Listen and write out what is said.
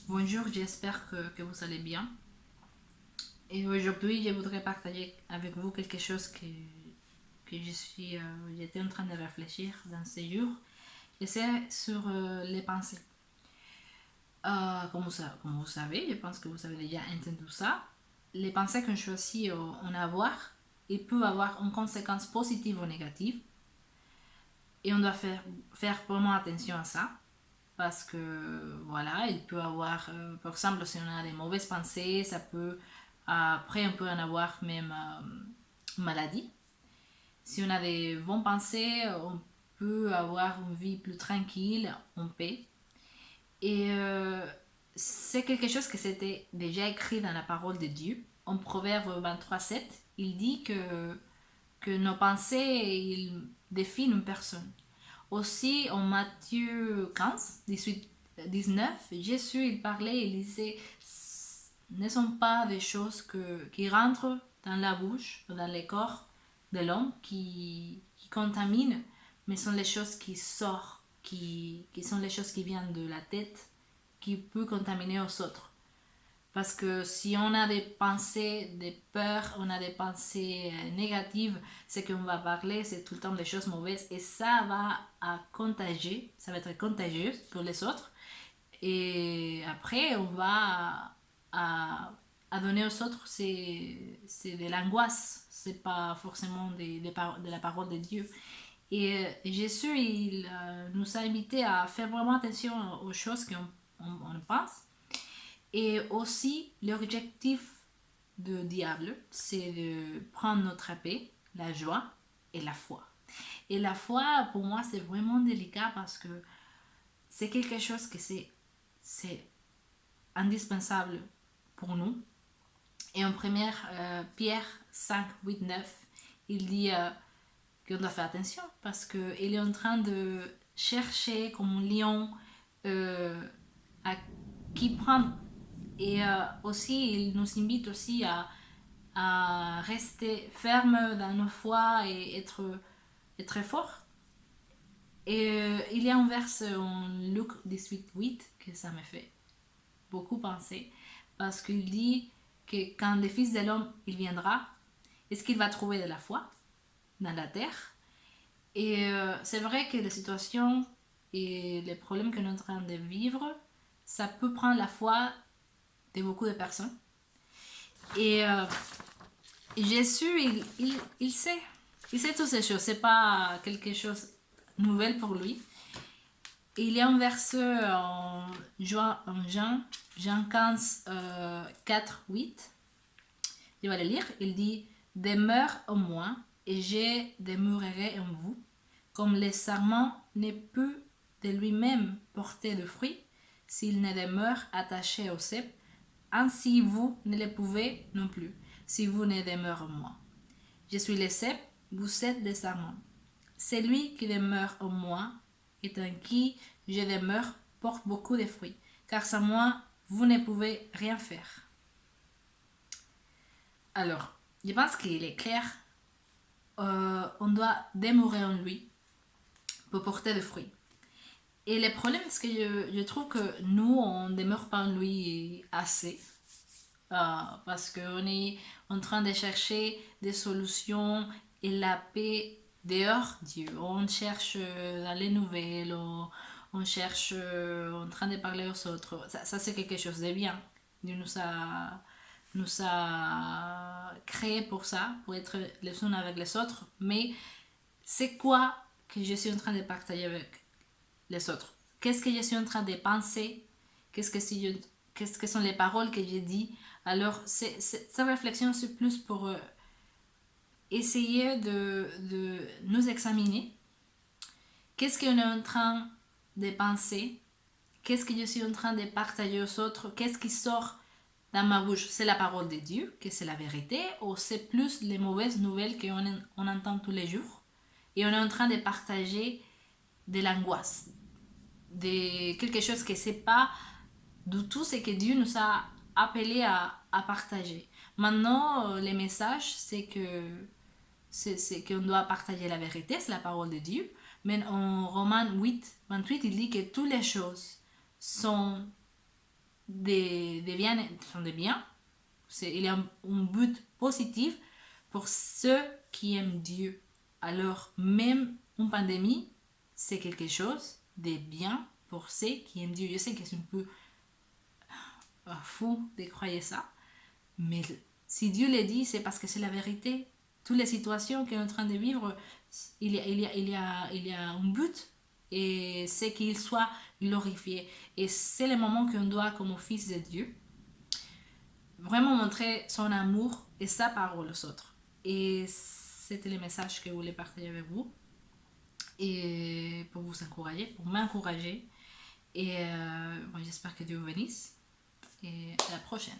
Bonjour, j'espère que vous allez bien. Et aujourd'hui, je voudrais partager avec vous quelque chose que j'étais en train de réfléchir dans ces jours. Et c'est sur les pensées. Comme vous savez, je pense que vous avez déjà entendu ça. Les pensées qu'on choisit en avoir, ils peuvent avoir une conséquence positive ou négative. Et on doit faire vraiment attention à ça. Parce que voilà, il peut avoir, par exemple, si on a des mauvaises pensées, ça peut, après on peut en avoir même maladie. Si on a des bonnes pensées, on peut avoir une vie plus tranquille, en paix. Et c'est quelque chose que c'était déjà écrit dans la parole de Dieu. En Proverbe 23:7, il dit que nos pensées, ils définissent une personne. Aussi, en Matthieu 15, 18, 19, Jésus, il parlait, il disait, ne sont pas des choses qui rentrent dans la bouche, dans le corps de l'homme, qui contaminent, mais sont les choses qui sortent, qui sont les choses qui viennent de la tête, qui peuvent contaminer aux autres. Parce que si on a des pensées, des peurs, on a des pensées négatives, ce qu'on va parler, c'est tout le temps des choses mauvaises. Et ça va à contagier, ça va être contagieux pour les autres. Et après, on va à donner aux autres, c'est de l'angoisse. C'est pas forcément de la parole de Dieu. Et Jésus, il nous a invités à faire vraiment attention aux choses qu'on pense et aussi, l'objectif du diable, c'est de prendre notre paix, la joie et la foi. Et la foi, pour moi, c'est vraiment délicat parce que c'est quelque chose que c'est indispensable pour nous. Et en première, Pierre 5, 8, 9, il dit qu'on doit faire attention parce qu'il est en train de chercher comme un lion à qui prendre. Et aussi, il nous invite aussi à rester ferme dans nos foi et être fort. Et il y a un verset en Luc 18:8 que ça me fait beaucoup penser. Parce qu'il dit que quand le Fils de l'homme il viendra, est-ce qu'il va trouver de la foi dans la terre? Et c'est vrai que les situations et les problèmes que nous sommes en train de vivre, ça peut prendre la foi de beaucoup de personnes. Et Jésus, il sait. Il sait toutes ces choses. C'est pas quelque chose de nouvel pour lui. Et il y a un verset Jean 15, 4, 8. Je vais le lire. Il dit, demeure en moi et je demeurerai en vous. Comme le sarment ne peut de lui-même porter de fruits s'il ne demeure attaché au cep, ainsi vous ne le pouvez non plus si vous ne demeurez en moi. Je suis le cep, vous êtes les sarments. Celui qui demeure en moi et en qui je demeure porte beaucoup de fruits, car sans moi vous ne pouvez rien faire. Alors, je pense qu'il est clair, on doit demeurer en lui pour porter des fruits. Et le problème, c'est que je trouve que nous, on ne demeure pas en lui assez. Parce qu'on est en train de chercher des solutions et la paix dehors Dieu. On cherche dans les nouvelles, on cherche en train de parler aux autres. Ça c'est quelque chose de bien. Dieu nous a créé pour ça, pour être les uns avec les autres. Mais c'est quoi que je suis en train de partager avec les autres? Qu'est-ce que je suis en train de penser? Qu'est-ce que sont les paroles que j'ai dit? Alors, cette réflexion, c'est plus pour essayer de nous examiner. Qu'est-ce qu'on est en train de penser? Qu'est-ce que je suis en train de partager aux autres? Qu'est-ce qui sort dans ma bouche? C'est la parole de Dieu, que c'est la vérité, ou c'est plus les mauvaises nouvelles qu'on entend tous les jours? Et on est en train de partager de l'angoisse, de quelque chose que c'est pas du tout ce que Dieu nous a appelé à partager. Maintenant, les messages, c'est qu'on doit partager la vérité, c'est la parole de Dieu. Mais en Romains 8, 28, il dit que toutes les choses sont des biens. Il y a un but positif pour ceux qui aiment Dieu. Alors, même une pandémie, c'est quelque chose de bien pour ceux qui aiment Dieu. Je sais que c'est un peu fou de croire ça, mais si Dieu le dit, c'est parce que c'est la vérité. Toutes les situations qu'on est en train de vivre, il y a un but, et c'est qu'il soit glorifié. Et c'est le moment qu'on doit, comme fils de Dieu, vraiment montrer son amour et sa parole aux autres. Et c'était le message que je voulais partager avec vous, et pour vous encourager, pour m'encourager. Et j'espère que Dieu vous bénisse. Et à la prochaine.